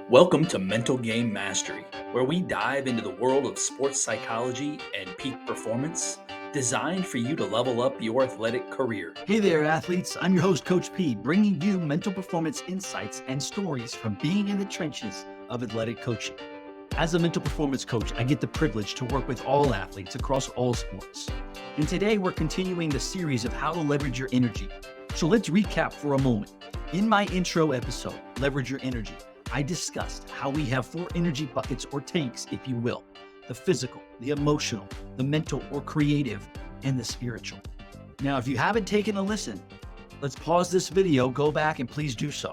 Welcome to Mental Game Mastery, where we dive into the world of sports psychology and peak performance, designed for you to level up your athletic career. Hey there, athletes. I'm your host, Coach P, bringing you mental performance insights and stories from being in the trenches of athletic coaching. As a mental performance coach, I get the privilege to work with all athletes across all sports. And today we're continuing the series of how to leverage your energy. So let's recap for a moment. In my intro episode, Leverage Your Energy, I discussed how we have 4 energy buckets or tanks, if you will: the physical, the emotional, the mental or creative, and the spiritual. Now, if you haven't taken a listen, let's pause this video, go back, and please do so.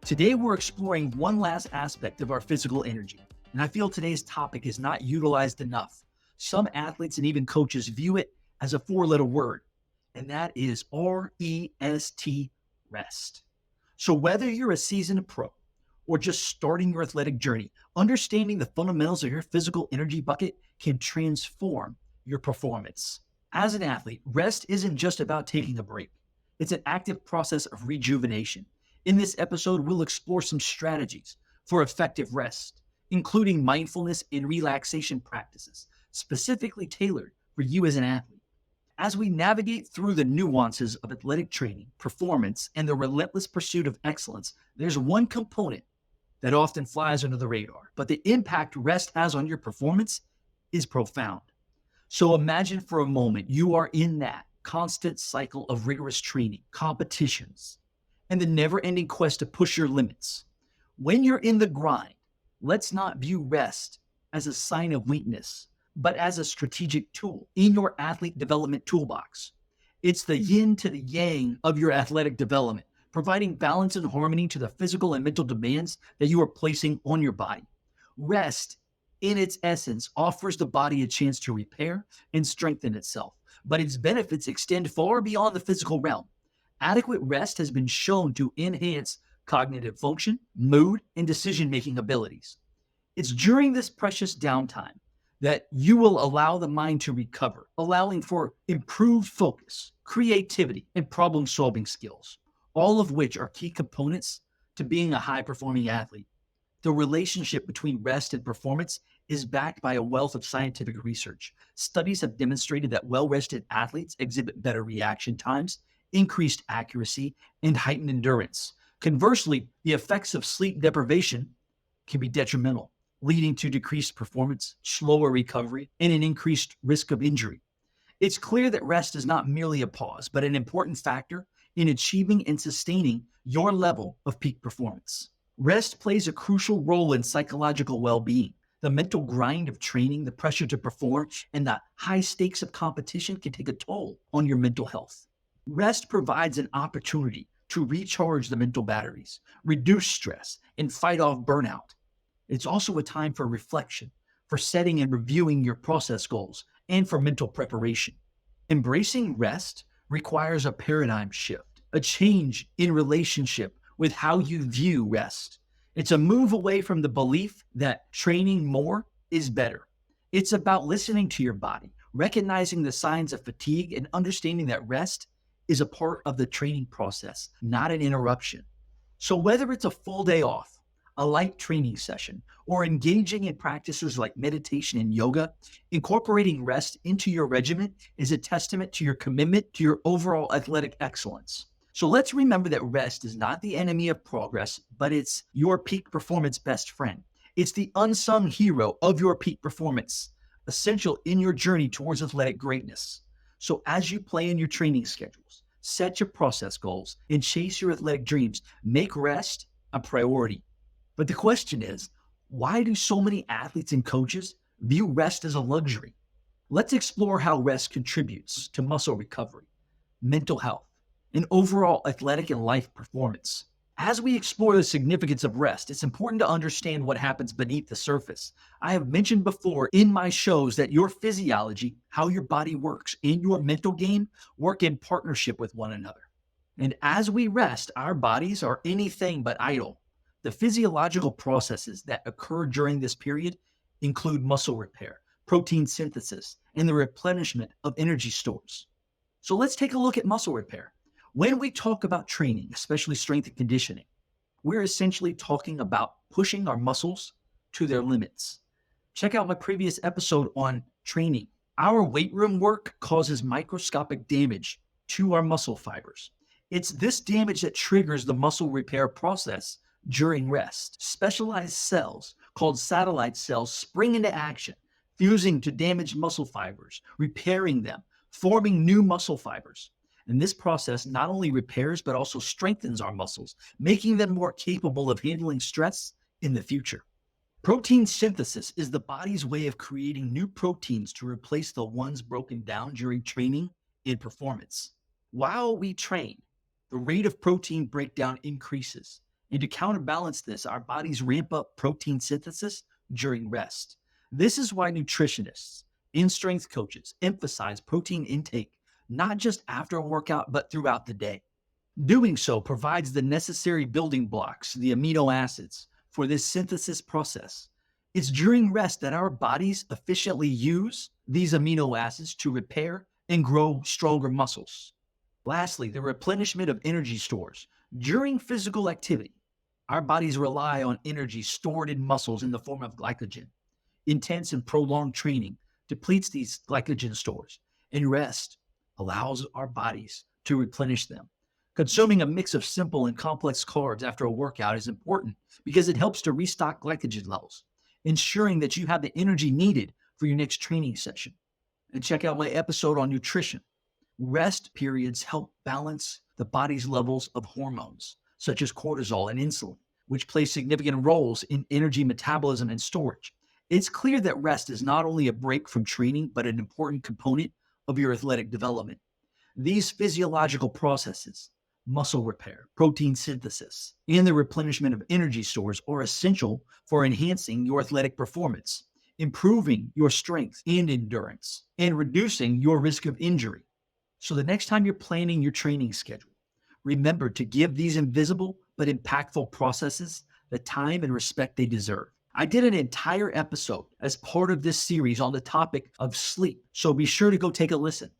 Today, we're exploring one last aspect of our physical energy, and I feel today's topic is not utilized enough. Some athletes and even coaches view it as a 4-letter word, and that is R-E-S-T, rest. So whether you're a seasoned pro or just starting your athletic journey, understanding the fundamentals of your physical energy bucket can transform your performance. As an athlete, rest isn't just about taking a break. It's an active process of rejuvenation. In this episode, we'll explore some strategies for effective rest, including mindfulness and relaxation practices, specifically tailored for you as an athlete. As we navigate through the nuances of athletic training, performance, and the relentless pursuit of excellence, there's one component that often flies under the radar, but the impact rest has on your performance is profound. So imagine for a moment you are in that constant cycle of rigorous training, competitions, and the never-ending quest to push your limits. When you're in the grind, let's not view rest as a sign of weakness, but as a strategic tool in your athlete development toolbox. It's the yin to the yang of your athletic development, providing balance and harmony to the physical and mental demands that you are placing on your body. Rest, in its essence, offers the body a chance to repair and strengthen itself, but its benefits extend far beyond the physical realm. Adequate rest has been shown to enhance cognitive function, mood, and decision-making abilities. It's during this precious downtime that you will allow the mind to recover, allowing for improved focus, creativity, and problem-solving skills, all of which are key components to being a high-performing athlete. The relationship between rest and performance is backed by a wealth of scientific research. Studies have demonstrated that well-rested athletes exhibit better reaction times, increased accuracy, and heightened endurance. Conversely, the effects of sleep deprivation can be detrimental, leading to decreased performance, slower recovery, and an increased risk of injury. It's clear that rest is not merely a pause, but an important factor in achieving and sustaining your level of peak performance. Rest plays a crucial role in psychological well-being. The mental grind of training, the pressure to perform, and the high stakes of competition can take a toll on your mental health. Rest provides an opportunity to recharge the mental batteries, reduce stress, and fight off burnout. It's also a time for reflection, for setting and reviewing your process goals, and for mental preparation. Embracing rest requires a paradigm shift, a change in relationship with how you view rest. It's a move away from the belief that training more is better. It's about listening to your body, recognizing the signs of fatigue, and understanding that rest is a part of the training process, not an interruption. So whether it's a full day off, a light training session, or engaging in practices like meditation and yoga, incorporating rest into your regimen is a testament to your commitment to your overall athletic excellence. So let's remember that rest is not the enemy of progress, but it's your peak performance best friend. It's the unsung hero of your peak performance, essential in your journey towards athletic greatness. So as you plan your training schedules, set your process goals, and chase your athletic dreams, make rest a priority. But the question is, why do so many athletes and coaches view rest as a luxury? Let's explore how rest contributes to muscle recovery, mental health, and overall athletic and life performance. As we explore the significance of rest, it's important to understand what happens beneath the surface. I have mentioned before in my shows that your physiology, how your body works, and your mental game work in partnership with one another. And as we rest, our bodies are anything but idle. The physiological processes that occur during this period include muscle repair, protein synthesis, and the replenishment of energy stores. So let's take a look at muscle repair. When we talk about training, especially strength and conditioning, we're essentially talking about pushing our muscles to their limits. Check out my previous episode on training. Our weight room work causes microscopic damage to our muscle fibers. It's this damage that triggers the muscle repair process during rest. Specialized cells called satellite cells spring into action, fusing to damaged muscle fibers, repairing them, forming new muscle fibers. And this process not only repairs but also strengthens our muscles, making them more capable of handling stress in the future. Protein synthesis is the body's way of creating new proteins to replace the ones broken down during training and performance. While we train, the rate of protein breakdown increases. And to counterbalance this, our bodies ramp up protein synthesis during rest. This is why nutritionists and strength coaches emphasize protein intake not just after a workout, but throughout the day. Doing so provides the necessary building blocks, the amino acids, for this synthesis process. It's during rest that our bodies efficiently use these amino acids to repair and grow stronger muscles. Lastly, the replenishment of energy stores. During physical activity, our bodies rely on energy stored in muscles in the form of glycogen. Intense and prolonged training depletes these glycogen stores, and rest allows our bodies to replenish them. Consuming a mix of simple and complex carbs after a workout is important because it helps to restock glycogen levels, ensuring that you have the energy needed for your next training session. And check out my episode on nutrition. Rest periods help balance the body's levels of hormones, such as cortisol and insulin, which play significant roles in energy metabolism and storage. It's clear that rest is not only a break from training, but an important component of your athletic development. These physiological processes, muscle repair, protein synthesis, and the replenishment of energy stores are essential for enhancing your athletic performance, improving your strength and endurance, and reducing your risk of injury. So the next time you're planning your training schedule, remember to give these invisible but impactful processes the time and respect they deserve. I did an entire episode as part of this series on the topic of sleep, so be sure to go take a listen.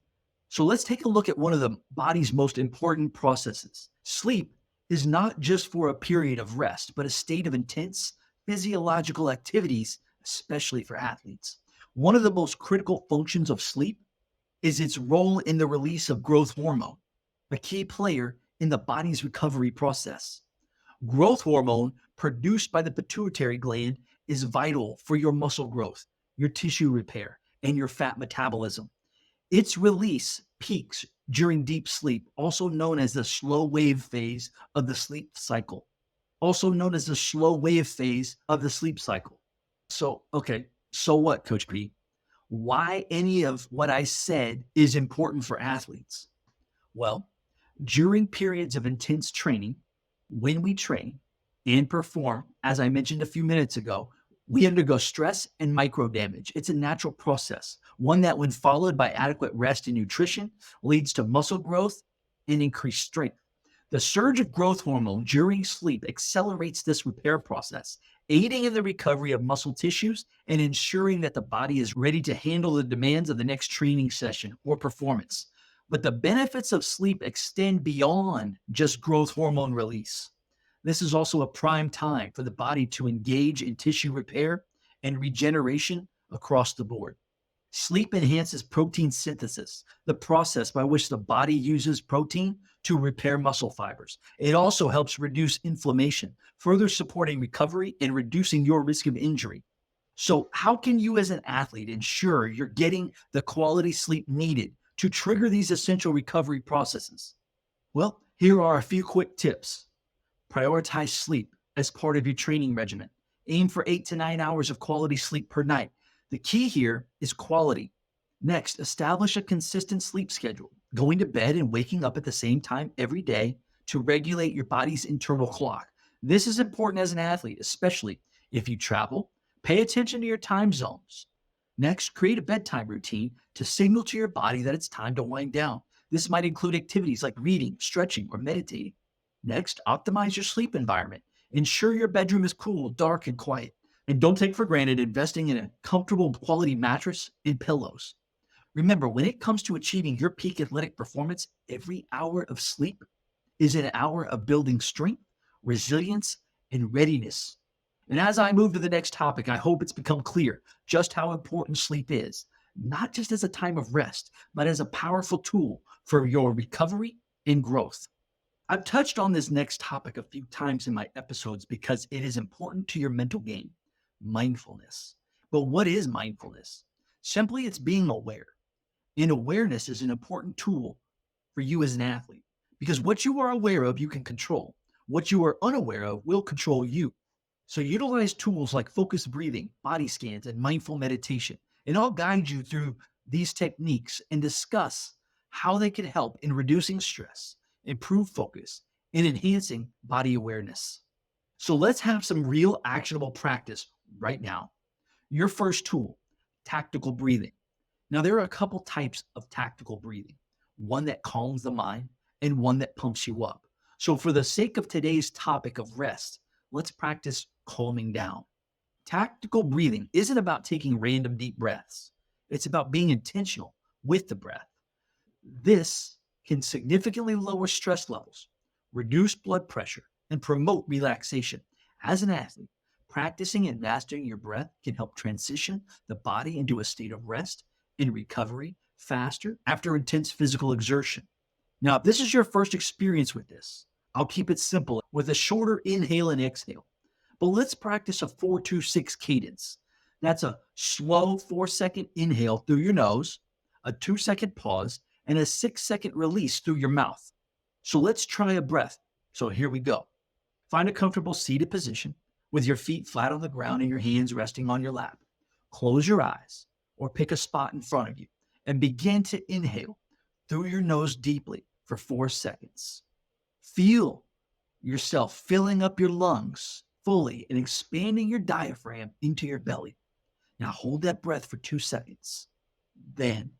So let's take a look at one of the body's most important processes. Sleep is not just for a period of rest, but a state of intense physiological activities, especially for athletes. One of the most critical functions of sleep is its role in the release of growth hormone, a key player in the body's recovery process. Growth hormone produced by the pituitary gland is vital for your muscle growth, your tissue repair, and your fat metabolism. Its release peaks during deep sleep, also known as the slow wave phase of the sleep cycle. Also known as the slow wave phase of the sleep cycle. So what, Coach P? Why any of what I said is important for athletes? Well, during periods of intense training, when we train and perform, as I mentioned a few minutes ago, we undergo stress and micro damage. It's a natural process, one that, when followed by adequate rest and nutrition, leads to muscle growth and increased strength. The surge of growth hormone during sleep accelerates this repair process, aiding in the recovery of muscle tissues and ensuring that the body is ready to handle the demands of the next training session or performance. But the benefits of sleep extend beyond just growth hormone release. This is also a prime time for the body to engage in tissue repair and regeneration across the board. Sleep enhances protein synthesis, the process by which the body uses protein to repair muscle fibers. It also helps reduce inflammation, further supporting recovery and reducing your risk of injury. So, how can you as an athlete ensure you're getting the quality sleep needed to trigger these essential recovery processes? Well, here are a few quick tips. Prioritize sleep as part of your training regimen. Aim for 8 to 9 hours of quality sleep per night. The key here is quality. Next, establish a consistent sleep schedule, going to bed and waking up at the same time every day to regulate your body's internal clock. This is important as an athlete, especially if you travel. Pay attention to your time zones. Next, create a bedtime routine to signal to your body that it's time to wind down. This might include activities like reading, stretching, or meditating. Next, optimize your sleep environment. Ensure your bedroom is cool, dark, and quiet. And don't take for granted investing in a comfortable quality mattress and pillows. Remember, when it comes to achieving your peak athletic performance, every hour of sleep is an hour of building strength, resilience, and readiness. And as I move to the next topic, I hope it's become clear just how important sleep is, not just as a time of rest, but as a powerful tool for your recovery and growth. I've touched on this next topic a few times in my episodes because it is important to your mental game, mindfulness. But what is mindfulness? Simply, it's being aware. And awareness is an important tool for you as an athlete because what you are aware of, you can control. What you are unaware of will control you. So utilize tools like focused breathing, body scans, and mindful meditation. And I'll guide you through these techniques and discuss how they can help in reducing stress, improve focus, and enhancing body awareness. So let's have some real actionable practice right now. Your first tool, tactical breathing. Now, there are a couple types of tactical breathing, one that calms the mind and one that pumps you up. So, for the sake of today's topic of rest, let's practice calming down. Tactical breathing isn't about taking random deep breaths, it's about being intentional with the breath. This can significantly lower stress levels, reduce blood pressure, and promote relaxation. As an athlete, practicing and mastering your breath can help transition the body into a state of rest and recovery faster after intense physical exertion. Now, if this is your first experience with this, I'll keep it simple with a shorter inhale and exhale. But let's practice a 4-2-6 cadence. That's a slow 4-second inhale through your nose, a 2-second pause, and a 6-second release through your mouth. So let's try a breath. So here we go. Find a comfortable seated position with your feet flat on the ground and your hands resting on your lap. Close your eyes or pick a spot in front of you and begin to inhale through your nose deeply for 4 seconds. Feel yourself filling up your lungs fully and expanding your diaphragm into your belly. Now hold that breath for 2 seconds. Then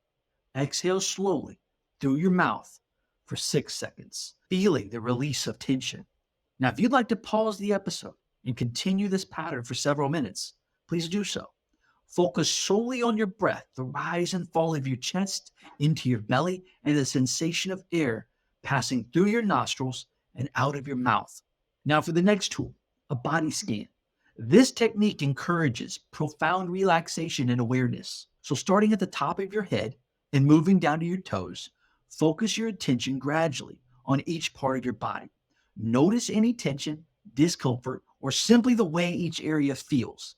exhale slowly through your mouth for 6 seconds, feeling the release of tension. Now, if you'd like to pause the episode and continue this pattern for several minutes, please do so. Focus solely on your breath, the rise and fall of your chest into your belly, and the sensation of air passing through your nostrils and out of your mouth. Now, for the next tool, a body scan. This technique encourages profound relaxation and awareness. So, starting at the top of your head and moving down to your toes, focus your attention gradually on each part of your body. Notice any tension, discomfort, or simply the way each area feels.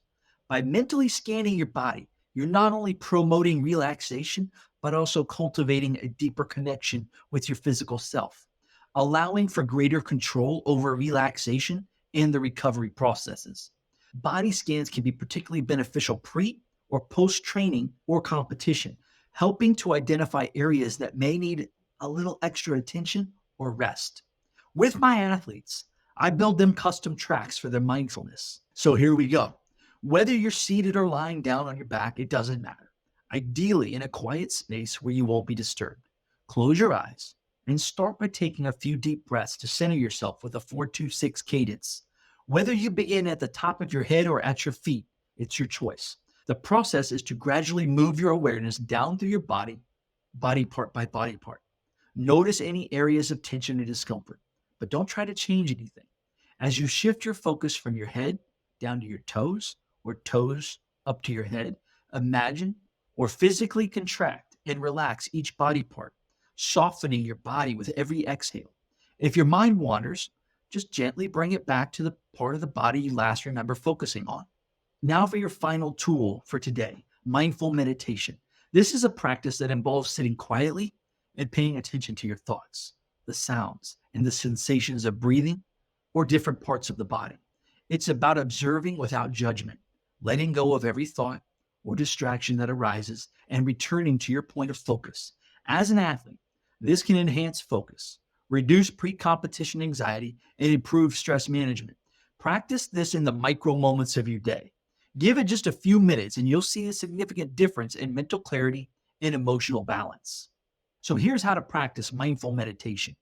By mentally scanning your body, you're not only promoting relaxation, but also cultivating a deeper connection with your physical self, allowing for greater control over relaxation and the recovery processes. Body scans can be particularly beneficial pre or post training or competition, helping to identify areas that may need a little extra attention or rest. With my athletes, I build them custom tracks for their mindfulness. So here we go. Whether you're seated or lying down on your back, it doesn't matter. Ideally, in a quiet space where you won't be disturbed. Close your eyes and start by taking a few deep breaths to center yourself with a 4-2-6 cadence. Whether you begin at the top of your head or at your feet, it's your choice. The process is to gradually move your awareness down through your body, body part by body part. Notice any areas of tension and discomfort, but don't try to change anything. As you shift your focus from your head down to your toes or toes up to your head, imagine or physically contract and relax each body part, softening your body with every exhale. If your mind wanders, just gently bring it back to the part of the body you last remember focusing on. Now for your final tool for today, mindful meditation. This is a practice that involves sitting quietly and paying attention to your thoughts, the sounds, and the sensations of breathing or different parts of the body. It's about observing without judgment, letting go of every thought or distraction that arises, and returning to your point of focus. As an athlete, this can enhance focus, reduce pre competition anxiety, and improve stress management. Practice this in the micro moments of your day. Give it just a few minutes, and you'll see a significant difference in mental clarity and emotional balance. So, here's how to practice mindful meditation.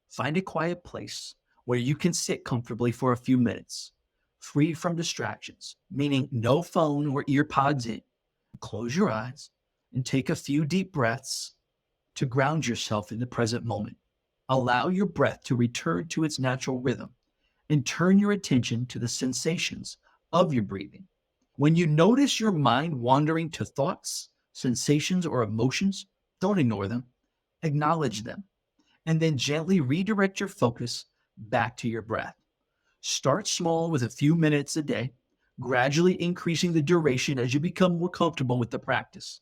Find a quiet place where you can sit comfortably for a few minutes, free from distractions, meaning no phone or ear pods in. Close your eyes and take a few deep breaths to ground yourself in the present moment. Allow your breath to return to its natural rhythm and turn your attention to the sensations of your breathing. When you notice your mind wandering to thoughts, sensations, or emotions, don't ignore them, acknowledge them, and then gently redirect your focus back to your breath. Start small with a few minutes a day, gradually increasing the duration as you become more comfortable with the practice.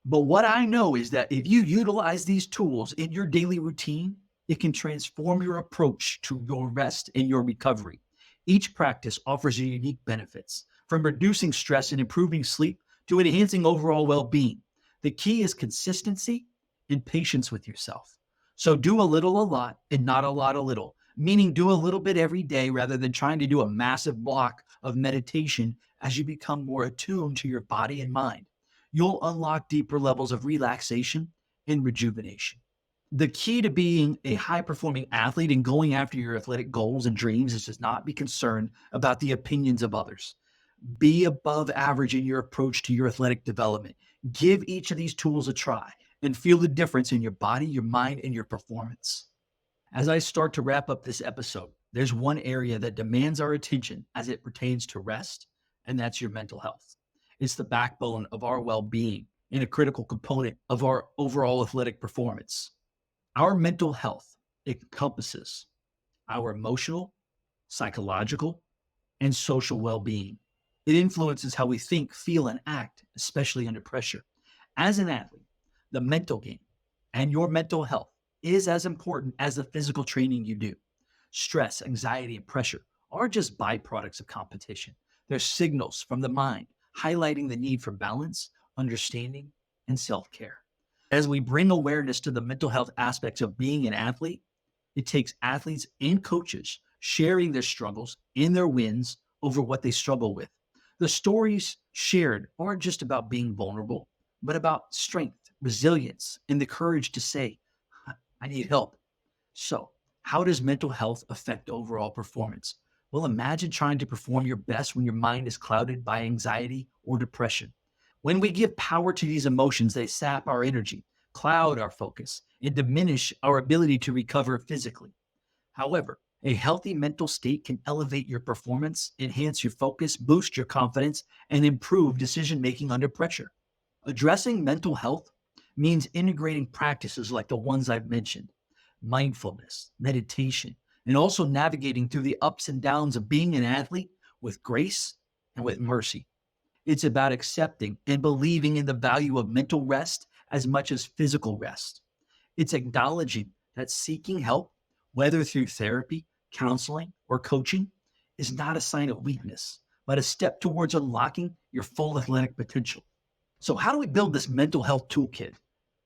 But what I know is that if you utilize these tools in your daily routine, it can transform your approach to your rest and your recovery. Each practice offers you unique benefits, from reducing stress and improving sleep to enhancing overall well being. The key is consistency and patience with yourself. So do a little a lot and not a lot a little, meaning do a little bit every day rather than trying to do a massive block of meditation as you become more attuned to your body and mind. You'll unlock deeper levels of relaxation and rejuvenation. The key to being a high performing athlete and going after your athletic goals and dreams is to not be concerned about the opinions of others. Be above average in your approach to your athletic development. Give each of these tools a try and feel the difference in your body, your mind, and your performance. As I start to wrap up this episode, there's one area that demands our attention as it pertains to rest, and that's your mental health. It's the backbone of our well being and a critical component of our overall athletic performance. Our mental health encompasses our emotional, psychological, and social well being. It influences how we think, feel, and act, especially under pressure. As an athlete, the mental game and your mental health is as important as the physical training you do. Stress, anxiety, and pressure are just byproducts of competition. They're signals from the mind highlighting the need for balance, understanding, and self care. As we bring awareness to the mental health aspects of being an athlete, it takes athletes and coaches sharing their struggles and their wins over what they struggle with. The stories shared aren't just about being vulnerable, but about strength, resilience, and the courage to say, I need help. So, how does mental health affect overall performance? Well, imagine trying to perform your best when your mind is clouded by anxiety or depression. When we give power to these emotions, they sap our energy, cloud our focus, and diminish our ability to recover physically. However, a healthy mental state can elevate your performance, enhance your focus, boost your confidence, and improve decision making under pressure. Addressing mental health means integrating practices like the ones I've mentioned: mindfulness, meditation, and also navigating through the ups and downs of being an athlete with grace and with mercy. It's about accepting and believing in the value of mental rest as much as physical rest. It's acknowledging that seeking help, whether through therapy, counseling, or coaching, is not a sign of weakness, but a step towards unlocking your full athletic potential. So, how do we build this mental health toolkit?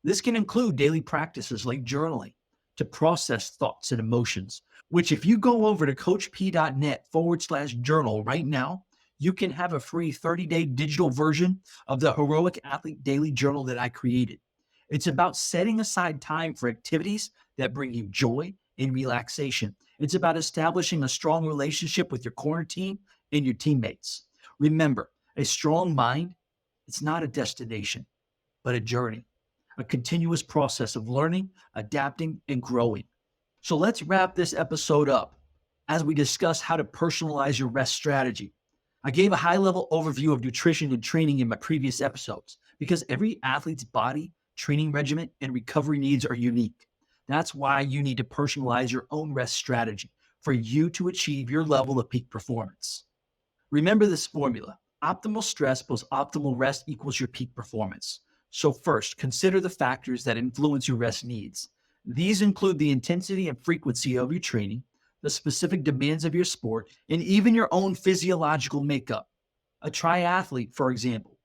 This can include daily practices like journaling to process thoughts and emotions, which, if you go over to coachp.net/journal right now, you can have a free 30-day digital version of the Heroic Athlete Daily Journal that I created. It's about setting aside time for activities that bring you joy and relaxation. It's about establishing a strong relationship with your core team and your teammates. Remember, a strong mind, it's not a destination, but a journey, a continuous process of learning, adapting, and growing. So let's wrap this episode up as we discuss how to personalize your rest strategy. I gave a high level overview of nutrition and training in my previous episodes because every athlete's body, training regimen, and recovery needs are unique. That's why you need to personalize your own rest strategy for you to achieve your level of peak performance. Remember this formula: optimal stress plus optimal rest equals your peak performance. So, first, consider the factors that influence your rest needs. These include the intensity and frequency of your training, the specific demands of your sport, and even your own physiological makeup. A triathlete, for example,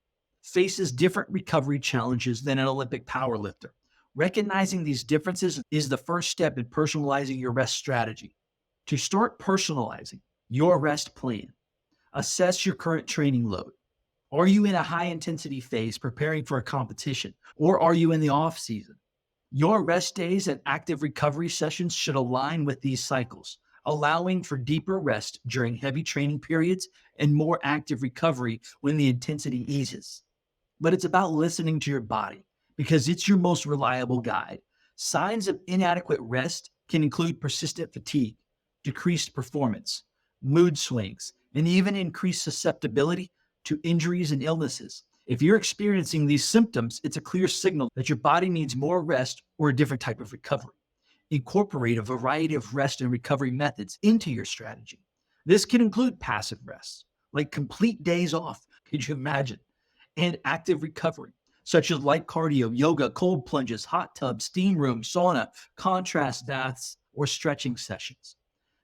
faces different recovery challenges than an Olympic powerlifter. Recognizing these differences is the first step in personalizing your rest strategy. To start personalizing your rest plan, assess your current training load. Are you in a high intensity phase preparing for a competition, or are you in the off season? Your rest days and active recovery sessions should align with these cycles, allowing for deeper rest during heavy training periods and more active recovery when the intensity eases. But it's about listening to your body because it's your most reliable guide. Signs of inadequate rest can include persistent fatigue, decreased performance, mood swings, and even increase susceptibility to injuries and illnesses. If you're experiencing these symptoms, it's a clear signal that your body needs more rest or a different type of recovery. Incorporate a variety of rest and recovery methods into your strategy. This can include passive rest, like complete days off, could you imagine? And active recovery, such as light cardio, yoga, cold plunges, hot tubs, steam rooms, sauna, contrast baths, or stretching sessions.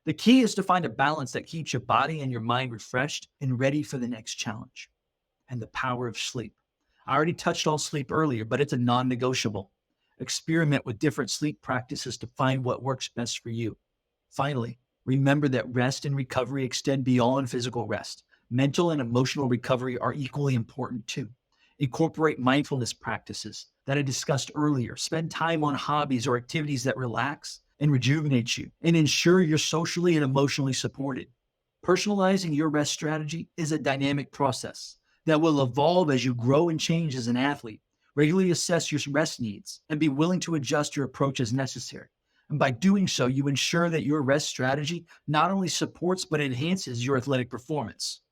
The key is to find a balance that keeps your body and your mind refreshed and ready for the next challenge. And the power of sleep. I already touched on sleep earlier, but it's a non negotiable. Experiment with different sleep practices to find what works best for you. Finally, remember that rest and recovery extend beyond physical rest. Mental and emotional recovery are equally important too. Incorporate mindfulness practices that I discussed earlier. Spend time on hobbies or activities that relax and rejuvenate you, and ensure you're socially and emotionally supported. Personalizing your rest strategy is a dynamic process that will evolve as you grow and change as an athlete. Regularly assess your rest needs and be willing to adjust your approach as necessary. And by doing so, you ensure that your rest strategy not only supports but enhances your athletic performance.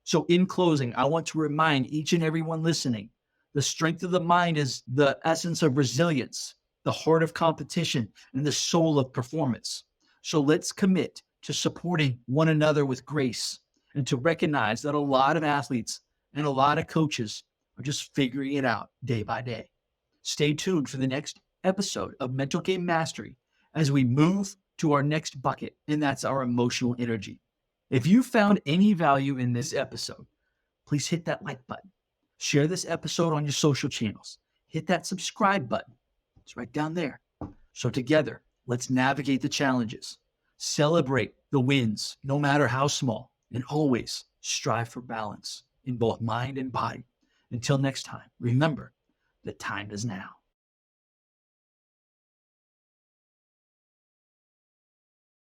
So, in closing, I want to remind each and everyone listening, the strength of the mind is the essence of resilience, the heart of competition, and the soul of performance. So, let's commit to supporting one another with grace and to recognize that a lot of athletes and a lot of coaches are just figuring it out day by day. Stay tuned for the next episode of Mental Game Mastery as we move to our next bucket, and that's our emotional energy. If you found any value in this episode, please hit that like button. Share this episode on your social channels. Hit that subscribe button. It's right down there. So together, let's navigate the challenges. Celebrate the wins, no matter how small, and always strive for balance in both mind and body. Until next time, remember, the time is now.